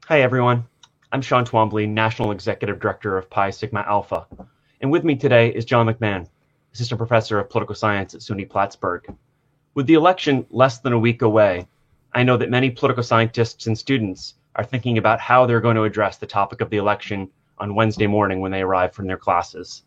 Hi, everyone. I'm Sean Twombly, National Executive Director of Pi Sigma Alpha. And with me today is John McMahon, Assistant Professor of Political Science at SUNY Plattsburgh. With the election less than a week away, I know that many political scientists and students are thinking about how they're going to address the topic of the election on Wednesday morning when they arrive from their classes.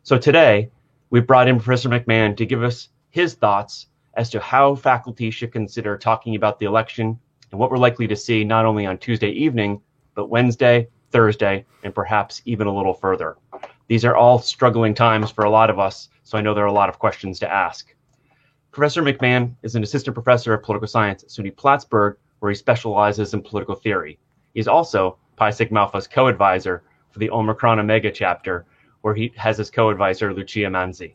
So today, we brought in Professor McMahon to give us his thoughts as to how faculty should consider talking about the election and what we're likely to see not only on Tuesday evening, but Wednesday, Thursday, and perhaps even a little further. These are all struggling times for a lot of us, so I know there are a lot of questions to ask. Professor McMahon is an assistant professor of political science at SUNY Plattsburgh, where he specializes in political theory. He's also Pi Sigma Alpha's co-advisor for the Omicron Omega chapter, where he has his co-advisor, Lucia Manzi.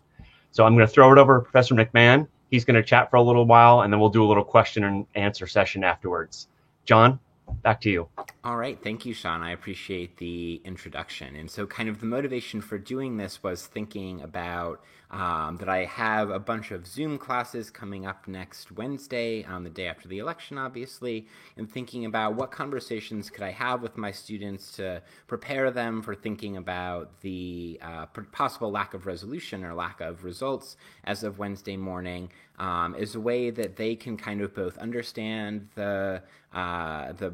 So I'm going to throw it over to Professor McMahon. He's going to chat for a little while, and then we'll do a little question and answer session afterwards. John, back to you. All right. Thank you, Sean. I appreciate the introduction. And so kind of the motivation for doing this was thinking about that I have a bunch of Zoom classes coming up next Wednesday, on the day after the election, obviously, and thinking about what conversations could I have with my students to prepare them for thinking about the possible lack of resolution or lack of results as of Wednesday morning, is a way that they can kind of both understand the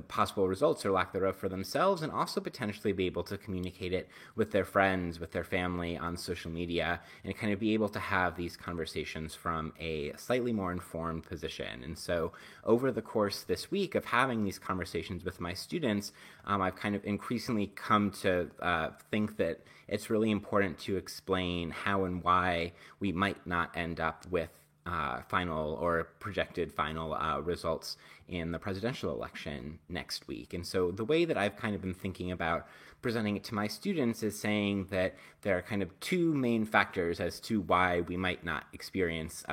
possible results or lack thereof for themselves, and also potentially be able to communicate it with their friends, with their family on social media, and kind of be able to have these conversations from a slightly more informed position. And so over the course this week of having these conversations with my students, I've kind of increasingly come to think that it's really important to explain how and why we might not end up with final or projected final results in the presidential election next week. And so the way that I've kind of been thinking about presenting it to my students is saying that there are kind of two main factors as to why we might not experience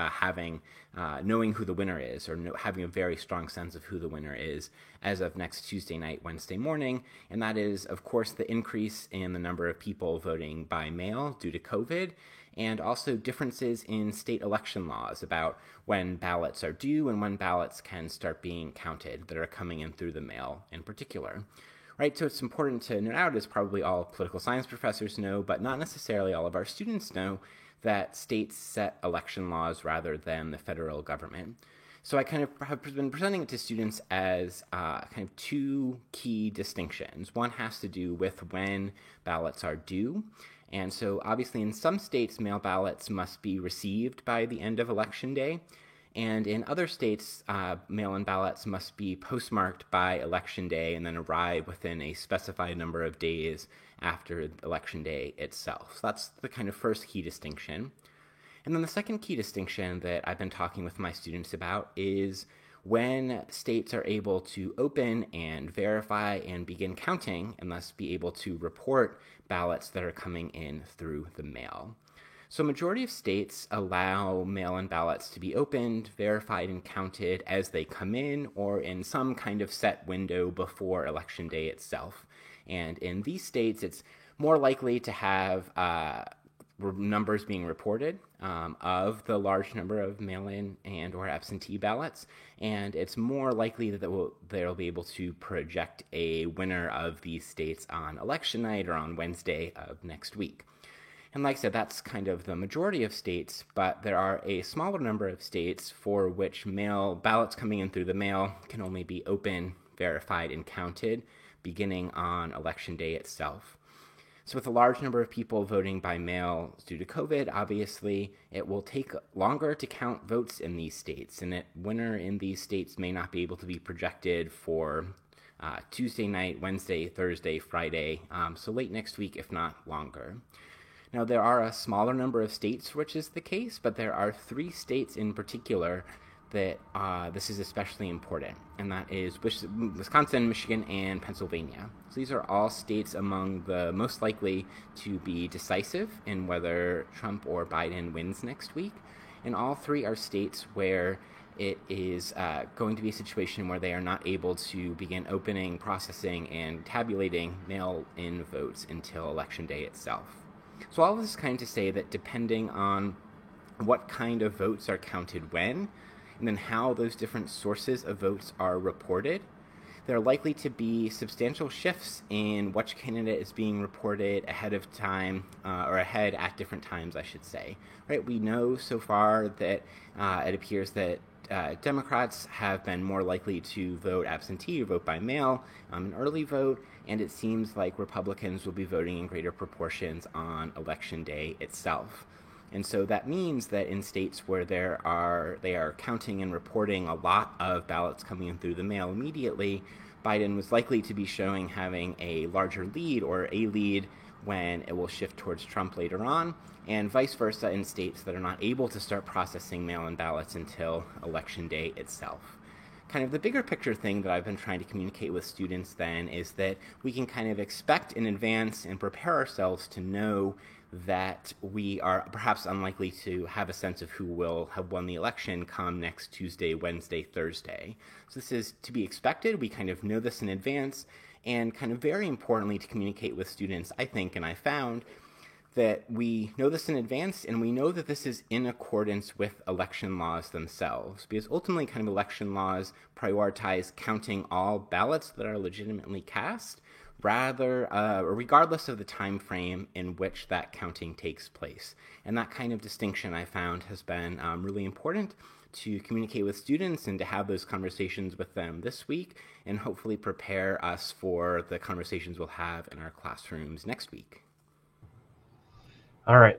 knowing who the winner is, or having a very strong sense of who the winner is as of next Tuesday night, Wednesday morning. And that is, of course, the increase in the number of people voting by mail due to COVID, and also differences in state election laws about when ballots are due and when ballots can start being counted that are coming in through the mail in particular. Right, so it's important to note out, as probably all political science professors know, but not necessarily all of our students know, that states set election laws rather than the federal government. So I kind of have been presenting it to students as kind of two key distinctions. One has to do with when ballots are due. And so obviously in some states, mail ballots must be received by the end of Election Day. And in other states, mail-in ballots must be postmarked by Election Day and then arrive within a specified number of days after Election Day itself. So that's the kind of first key distinction. And then the second key distinction that I've been talking with my students about is when states are able to open and verify and begin counting, and thus be able to report ballots that are coming in through the mail. So a majority of states allow mail-in ballots to be opened, verified, and counted as they come in, or in some kind of set window before Election Day itself. And in these states, it's more likely to have numbers being reported of the large number of mail-in and or absentee ballots, and it's more likely that they'll be able to project a winner of these states on election night or on Wednesday of next week. And like I said, that's kind of the majority of states, but there are a smaller number of states for which mail ballots coming in through the mail can only be open, verified, and counted beginning on Election Day itself. So with a large number of people voting by mail due to COVID, obviously, it will take longer to count votes in these states, and a winner in these states may not be able to be projected for Tuesday night, Wednesday, Thursday, Friday, so late next week, if not longer. Now, there are a smaller number of states which is the case, but there are 3 states in particular that this is especially important, and that is Wisconsin, Michigan, and Pennsylvania. So these are all states among the most likely to be decisive in whether Trump or Biden wins next week, and all 3 are states where it is going to be a situation where they are not able to begin opening, processing, and tabulating mail-in votes until Election Day itself. So all of this is kind of to say that depending on what kind of votes are counted when, and then how those different sources of votes are reported, there are likely to be substantial shifts in which candidate is being reported ahead of time, or ahead at different times, I should say. Right? We know so far that it appears that Democrats have been more likely to vote absentee or vote by mail, an early vote, and it seems like Republicans will be voting in greater proportions on Election Day itself. And so that means that in states where they are counting and reporting a lot of ballots coming in through the mail immediately, Biden was likely to be showing having a larger lead or a lead when it will shift towards Trump later on, and vice versa in states that are not able to start processing mail-in ballots until Election Day itself. Kind of the bigger picture thing that I've been trying to communicate with students then is that we can kind of expect in advance and prepare ourselves to know that we are perhaps unlikely to have a sense of who will have won the election come next Tuesday, Wednesday, Thursday. So this is to be expected. We kind of know this in advance, and kind of very importantly to communicate with students, I think, and I found that we know this in advance, and we know that this is in accordance with election laws themselves, because ultimately kind of election laws prioritize counting all ballots that are legitimately cast, regardless of the time frame in which that counting takes place. And that kind of distinction I found has been really important to communicate with students and to have those conversations with them this week, and hopefully prepare us for the conversations we'll have in our classrooms next week. All right,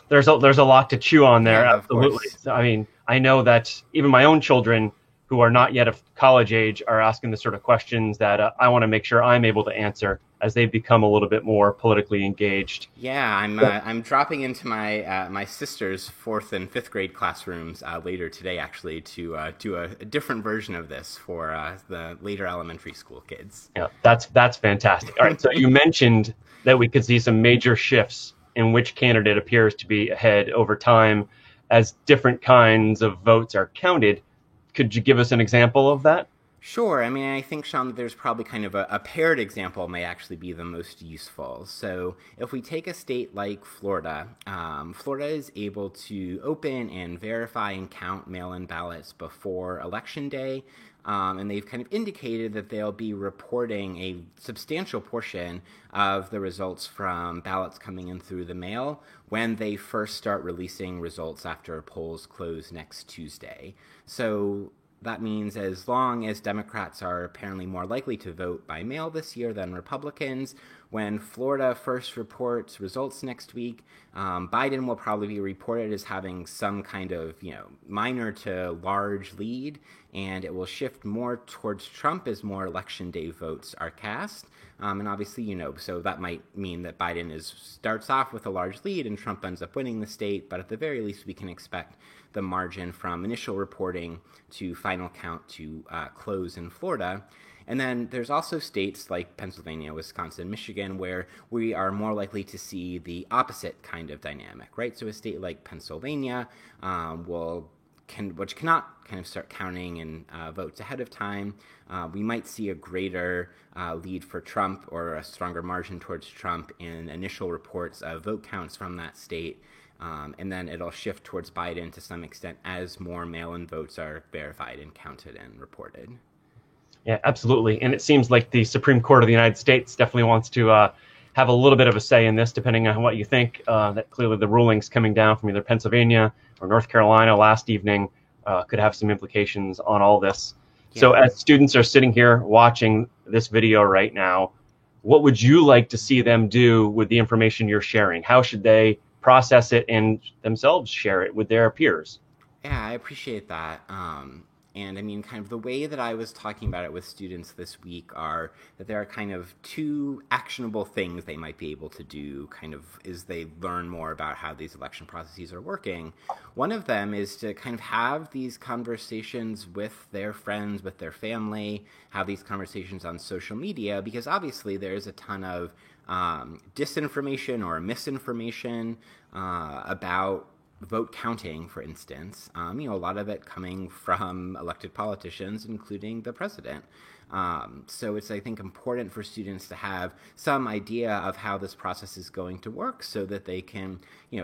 there's a lot to chew on there. Yeah, absolutely. So, I mean, I know that even my own children, who are not yet of college age, are asking the sort of questions that I want to make sure I'm able to answer as they become a little bit more politically engaged. Yeah, I'm dropping into my sister's 4th and 5th grade classrooms later today, actually, to do a different version of this for the later elementary school kids. Yeah, that's fantastic. All right, so you mentioned that we could see some major shifts in which candidate appears to be ahead over time as different kinds of votes are counted. Could you give us an example of that? Sure. I mean, I think, Sean, there's probably kind of a paired example may actually be the most useful. So if we take a state like Florida, Florida is able to open and verify and count mail-in ballots before Election Day. And they've kind of indicated that they'll be reporting a substantial portion of the results from ballots coming in through the mail when they first start releasing results after polls close next Tuesday. So that means as long as Democrats are apparently more likely to vote by mail this year than Republicans, when Florida first reports results next week, Biden will probably be reported as having some kind of, minor to large lead, and it will shift more towards Trump as more Election Day votes are cast. And obviously, so that might mean that Biden starts off with a large lead and Trump ends up winning the state, but at the very least we can expect the margin from initial reporting to final count to close in Florida. And then there's also states like Pennsylvania, Wisconsin, Michigan, where we are more likely to see the opposite kind of dynamic, right? So a state like Pennsylvania which cannot kind of start counting and votes ahead of time, we might see a greater lead for Trump or a stronger margin towards Trump in initial reports of vote counts from that state. And then it'll shift towards Biden to some extent as more mail-in votes are verified and counted and reported. Yeah, absolutely. And it seems like the Supreme Court of the United States definitely wants to have a little bit of a say in this, depending on what you think. That clearly the rulings coming down from either Pennsylvania or North Carolina last evening could have some implications on all this. Yeah. So as students are sitting here watching this video right now, what would you like to see them do with the information you're sharing? How should they process it and themselves share it with their peers? Yeah, I appreciate that. And I mean, kind of the way that I was talking about it with students this week are that there are kind of two actionable things they might be able to do kind of as they learn more about how these election processes are working. One of them is to kind of have these conversations with their friends, with their family, have these conversations on social media, because obviously there is a ton of disinformation or misinformation about vote counting, for instance, a lot of it coming from elected politicians, including the president. So it's, I think, important for students to have some idea of how this process is going to work so that they can,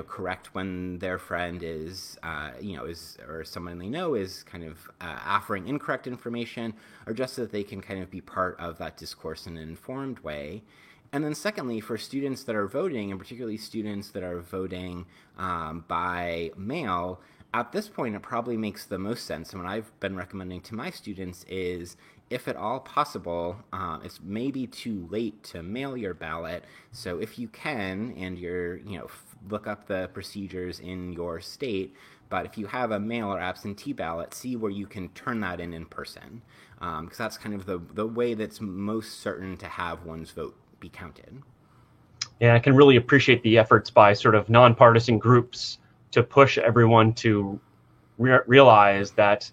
correct when their friend is, or someone they know is kind of offering incorrect information, or just so that they can kind of be part of that discourse in an informed way. And then secondly, for students that are voting, and particularly students that are voting by mail, at this point, it probably makes the most sense. And what I've been recommending to my students is, if at all possible, it's maybe too late to mail your ballot. So if you can, and look up the procedures in your state, but if you have a mail or absentee ballot, see where you can turn that in person, because that's kind of the way that's most certain to have one's vote be counted. Yeah, I can really appreciate the efforts by sort of nonpartisan groups to push everyone to realize that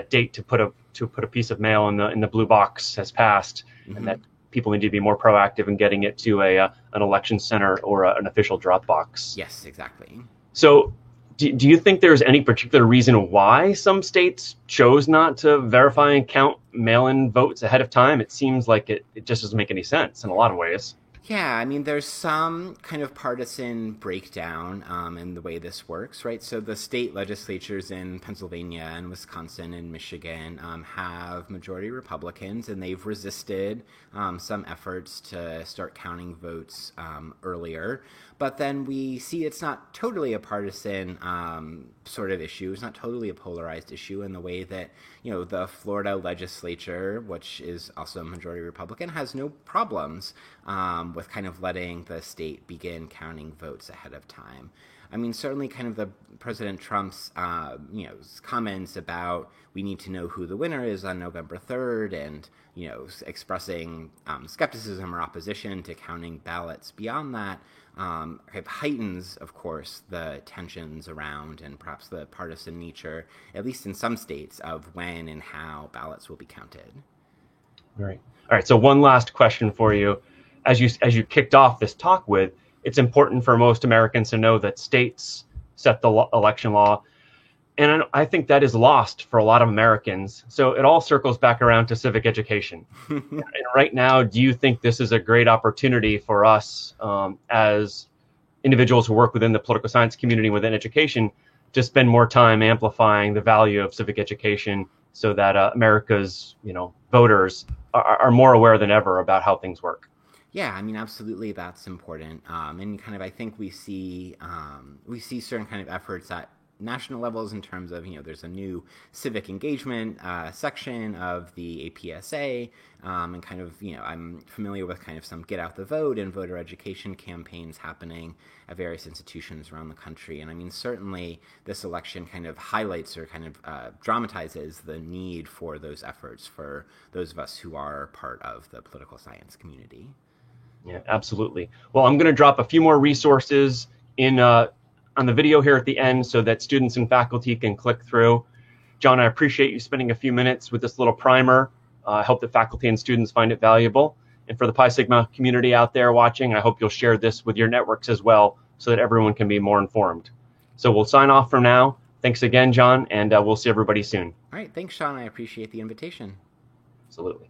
date to put a piece of mail in the blue box has passed, mm-hmm. and that people need to be more proactive in getting it to an election center or an official drop box. Yes, exactly. So do you think there's any particular reason why some states chose not to verify and count mail-in votes ahead of time? It seems like it just doesn't make any sense in a lot of ways. Yeah, I mean, there's some kind of partisan breakdown in the way this works, right? So the state legislatures in Pennsylvania and Wisconsin and Michigan have majority Republicans, and they've resisted some efforts to start counting votes earlier. But then we see it's not totally a partisan sort of issue. It's not totally a polarized issue in the way that, the Florida legislature, which is also a majority Republican, has no problems with kind of letting the state begin counting votes ahead of time. I mean, certainly kind of the President Trump's, comments about we need to know who the winner is on November 3rd and, expressing skepticism or opposition to counting ballots beyond that, kind of heightens, of course, the tensions around and perhaps the partisan nature, at least in some states, of when and how ballots will be counted. All right. So one last question for you. As you kicked off this talk with, it's important for most Americans to know that states set the election law. And I think that is lost for a lot of Americans. So it all circles back around to civic education. And right now, do you think this is a great opportunity for us as individuals who work within the political science community within education to spend more time amplifying the value of civic education so that America's voters are more aware than ever about how things work? Yeah, I mean, absolutely, that's important. And kind of, I think we see certain kind of efforts at national levels in terms of, there's a new civic engagement section of the APSA, and kind of, I'm familiar with kind of some get out the vote and voter education campaigns happening at various institutions around the country. And I mean, certainly this election kind of highlights or kind of dramatizes the need for those efforts for those of us who are part of the political science community. Yeah, absolutely. Well, I'm going to drop a few more resources on the video here at the end so that students and faculty can click through. John, I appreciate you spending a few minutes with this little primer. I hope that faculty and students find it valuable. And for the Pi Sigma community out there watching, I hope you'll share this with your networks as well so that everyone can be more informed. So we'll sign off from now. Thanks again, John, and we'll see everybody soon. All right. Thanks, Sean. I appreciate the invitation. Absolutely.